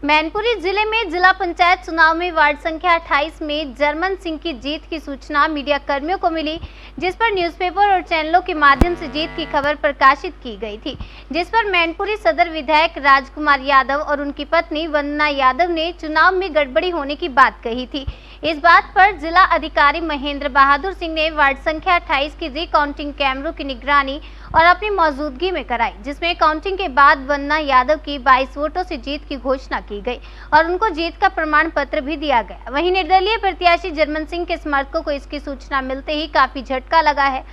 मैनपुरी जिले में जिला पंचायत चुनाव में वार्ड संख्या 28 में जर्मन सिंह की जीत की सूचना मीडिया कर्मियों को मिली, जिस पर न्यूज़पेपर और चैनलों के माध्यम से जीत की खबर प्रकाशित की गई थी, जिस पर मैनपुरी सदर विधायक राजकुमार यादव और उनकी पत्नी वंदना यादव ने चुनाव में गड़बड़ी होने की बात कही थी। इस बात पर जिला अधिकारी महेंद्र बहादुर सिंह ने वार्ड संख्या 28 की रिकाउंटिंग कैमरों की निगरानी और अपनी मौजूदगी में कराई, जिसमें काउंटिंग के बाद वंदना यादव की 22 वोटों से जीत की घोषणा की गई और उनको जीत का प्रमाण पत्र भी दिया गया। वहीं निर्दलीय प्रत्याशी जर्मन सिंह के समर्थकों को इसकी सूचना मिलते ही काफी झटका लगा है,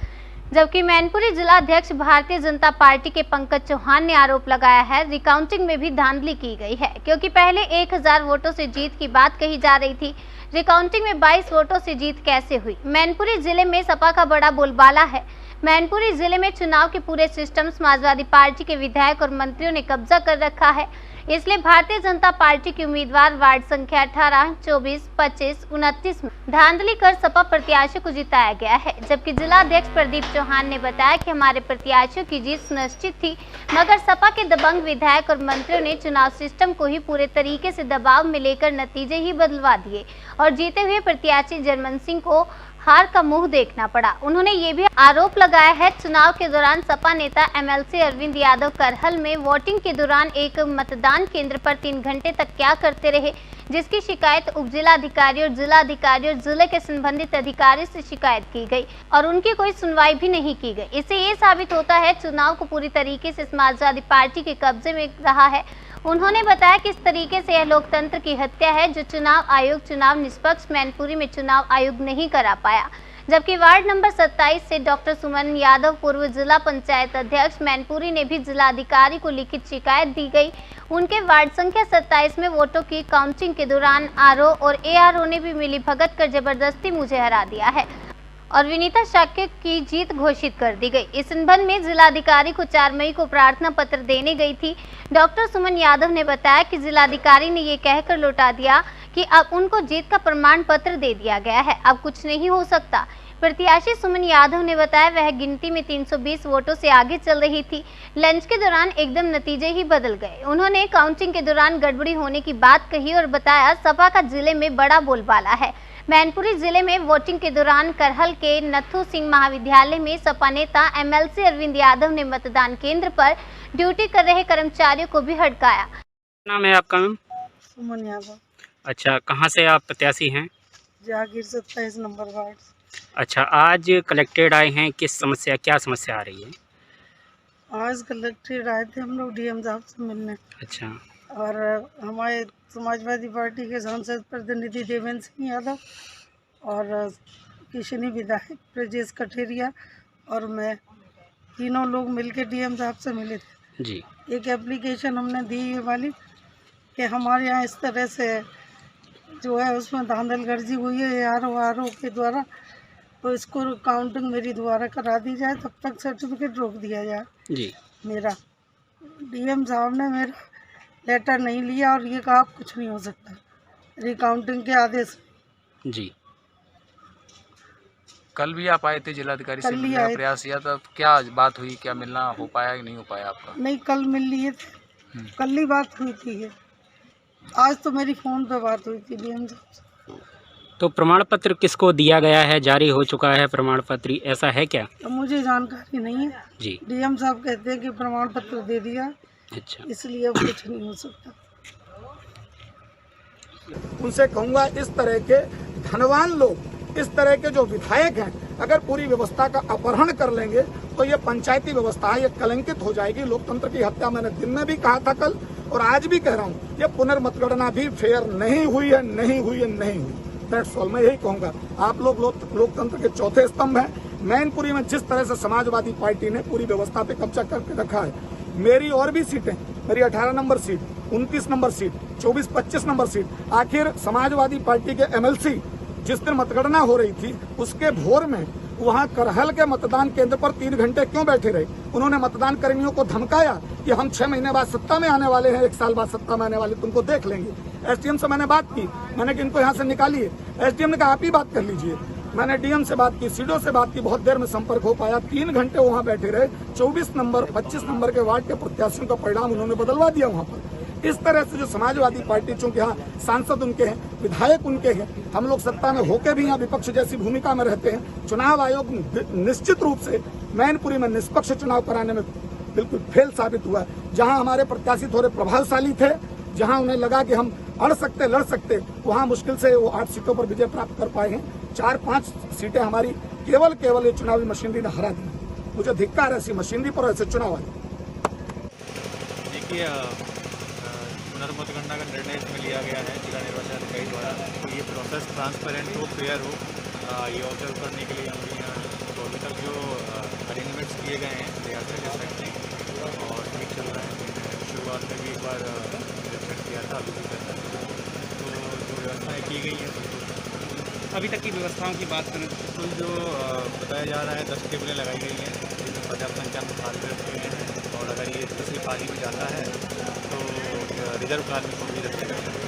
जबकि मैनपुरी जिला अध्यक्ष भारतीय जनता पार्टी के पंकज चौहान ने आरोप लगाया है रिकाउंटिंग में भी धांधली की गई है, क्योंकि पहले 1000 वोटों से जीत की बात कही जा रही थी। रिकाउंटिंग में 22 वोटों से जीत कैसे हुई? मैनपुरी जिले में सपा का बड़ा बोलबाला है। मैनपुरी जिले में चुनाव के पूरे सिस्टम समाजवादी पार्टी के विधायक और मंत्रियों ने कब्जा कर रखा है, इसलिए भारतीय जनता पार्टी के उम्मीदवार वार्ड संख्या 18, 24, 25, 29 में धांधली कर सपा प्रत्याशियों को जिताया गया है। जबकि जिला अध्यक्ष प्रदीप चौहान ने बताया कि हमारे प्रत्याशियों की जीत सुनिश्चित थी, मगर सपा के दबंग विधायक और मंत्रियों ने चुनाव सिस्टम को ही पूरे तरीके से दबाव में लेकर नतीजे ही बदलवा दिए और जीते हुए प्रत्याशी जर्मन सिंह को हार का मुंह देखना पड़ा। उन्होंने ये भी आरोप लगाया है चुनाव के दौरान सपा नेता एमएलसी अरविंद यादव करहल में वोटिंग के दौरान एक मतदान केंद्र पर 3 घंटे तक क्या करते रहे, जिसकी शिकायत उप जिला अधिकारी और जिले के संबंधित अधिकारी से शिकायत की गई और उनकी कोई सुनवाई भी नहीं की गई। इससे ये साबित होता है चुनाव को पूरी तरीके से समाजवादी पार्टी के कब्जे में रहा है। उन्होंने बताया कि इस तरीके से यह लोकतंत्र की हत्या है, जो चुनाव आयोग चुनाव निष्पक्ष मैनपुरी में चुनाव आयोग नहीं करा पाया। जबकि वार्ड नंबर 27 से डॉक्टर सुमन यादव पूर्व जिला पंचायत अध्यक्ष मैनपुरी ने भी जिला अधिकारी को लिखित शिकायत दी गई। उनके वार्ड संख्या 27 में वोटों की काउंटिंग के दौरान आरओ और एआरओ ने भी मिली भगत कर जबरदस्ती मुझे हरा दिया है और विनीता शाक्य की जीत घोषित कर दी गई। इस संबंध में जिलाधिकारी को 4 मई को प्रार्थना पत्र देने गई थी। डॉक्टर सुमन यादव ने बताया कि जिलाधिकारी ने ये कहकर लौटा दिया कि अब उनको जीत का प्रमाण पत्र दे दिया गया है, अब कुछ नहीं हो सकता। प्रत्याशी सुमन यादव ने बताया वह गिनती में 320 वोटों से आगे चल रही थी। लंच के दौरान एकदम नतीजे ही बदल गए। उन्होंने काउंटिंग के दौरान गड़बड़ी होने की बात कही और बताया सपा का जिले में बड़ा बोलबाला है। मैनपुरी जिले में वोटिंग के दौरान करहल के नथु सिंह महाविद्यालय में सपा नेता एमएलसी अरविंद यादव ने मतदान केंद्र पर ड्यूटी कर रहे कर्मचारियों को भी हड़काया। नाम है आपका मैम? सुमन यादव। अच्छा, कहाँ से आप प्रत्याशी हैं? जागीर 27 नंबर वार्ड। अच्छा, आज कलेक्टेड आए हैं, क्या समस्या आ रही है? आज कलेक्टेड आए थे हम लोग डीएम साहब से मिलने। अच्छा, और हमारे समाजवादी पार्टी के सांसद प्रतिनिधि देवेंद्र सिंह यादव और किशनी विधायक ब्रजेश कठेरिया और मैं तीनों लोग मिलके डीएम साहब से मिले थे जी। एक एप्लीकेशन हमने दी ये वाली कि हमारे यहाँ इस तरह से जो है उसमें धांधलगर्जी हुई है आरओ के द्वारा, तो इसको काउंटिंग मेरी दोबारा करा दी जाए, तब तक सर्टिफिकेट रोक दिया जाए जी। मेरा। डीएम साहब ने मेरा लेटर नहीं लिया और ये कहा कुछ नहीं हो सकता रिकाउंटिंग के आदेश। जी, कल भी आप आए थे जिलाधिकारी से मिलने का प्रयास किया था, क्या बात हुई, क्या मिलना हो पाया कि नहीं हो पाया आपका? नहीं, कल मिल लिए थे, कल ही बात हुई थी ये। आज तो मेरी फ़ोन पे बात हुई थी डीएम साहब से। तो प्रमाण पत्र किसको दिया गया है? जारी हो चुका है प्रमाण पत्र, ऐसा है क्या? तो मुझे जानकारी नहीं है जी। डीएम साहब कहते हैं कि प्रमाण पत्र दे दिया, अच्छा, इसलिए अब कुछ नहीं हो सकता। उनसे कहूँगा इस तरह के धनवान लोग, इस तरह के जो विधायक हैं, अगर पूरी व्यवस्था का अपहरण कर लेंगे तो ये पंचायती व्यवस्था है, ये कलंकित हो जाएगी। लोकतंत्र की हत्या मैंने दिन में भी कहा था कल और आज भी कह रहा हूँ, ये पुनर्मतगणना भी फेयर नहीं हुई है, नहीं हुई। That's all. मैं यही कहूँगा, आप लोग लोकतंत्र के चौथे स्तंभ हैं। मैनपुरी में जिस तरह से समाजवादी पार्टी ने पूरी व्यवस्था पे कब्जा करके रखा है, मेरी और भी सीटें, मेरी 18 number seat, 29 number seat, 24, 25 number seat, आखिर समाजवादी पार्टी के एमएलसी जिस दिन मतगणना हो रही थी उसके भोर में वहां करहल के मतदान केंद्र पर 3 घंटे क्यों बैठे रहे? उन्होंने मतदान कर्मियों को धमकाया कि हम 6 महीने बाद सत्ता में आने वाले हैं, 1 साल बाद सत्ता में आने वाले, तुमको देख लेंगे। एसडीएम से मैंने बात की, मैंने कि इनको यहाँ से निकालिए। एसडीएम ने कहा आप ही बात कर लीजिए। मैंने डीएम से बात की, सीडो से बात की, बहुत देर में संपर्क हो पाया। 3 घंटे वहाँ बैठे रहे। 24 नंबर 25 नंबर के वार्ड के प्रत्याशियों का परिणाम उन्होंने बदलवा दिया वहाँ पर। इस तरह से जो समाजवादी पार्टी, चूंकि यहाँ सांसद उनके हैं, विधायक उनके हैं, हम लोग सत्ता में होकर भी यहाँ विपक्ष जैसी भूमिका में रहते हैं। चुनाव आयोग निश्चित रूप से मैनपुरी में निष्पक्ष चुनाव कराने में बिल्कुल फेल साबित हुआ। जहां हमारे प्रत्याशी थोड़े प्रभावशाली थे, जहां उन्हें लगा कि हम लड़ सकते, वहां मुश्किल से वो 8 सीटों पर विजय प्राप्त कर पाए हैं। 4-5 सीटें हमारी केवल ये चुनावी मशीनरी ने हरा दी। मुझे धिक्कार ऐसी मशीनरी पर, ऐसे चुनाव आए। देखिए, पुनर्मतगणना का निर्णय इसमें लिया गया है जिला निर्वाचन अधिकारी द्वारा। तो ये प्रोसेस ट्रांसपेरेंट हो, फेयर हो, ये ऑब्जर्व करने के लिए हम यहाँ तो अभी तक जो अरेंजमेंट्स किए गए हैं और ठीक चल रहा है। शुरुआत में भी एक बार रिफ्रेश किया था, अभी भी करता है। तो जो व्यवस्थाएँ की गई हैं, अभी तक की व्यवस्थाओं की बात करें तो जो बताया जा रहा है 10 टेबलें लगाई गई हैं, जिनमें पर्याप्त संख्या में कार्मिक रखे गए हैं। और अगर ये दूसरी पाली में जाता है तो रिजर्व कार्मिक को भी रखे गए हैं।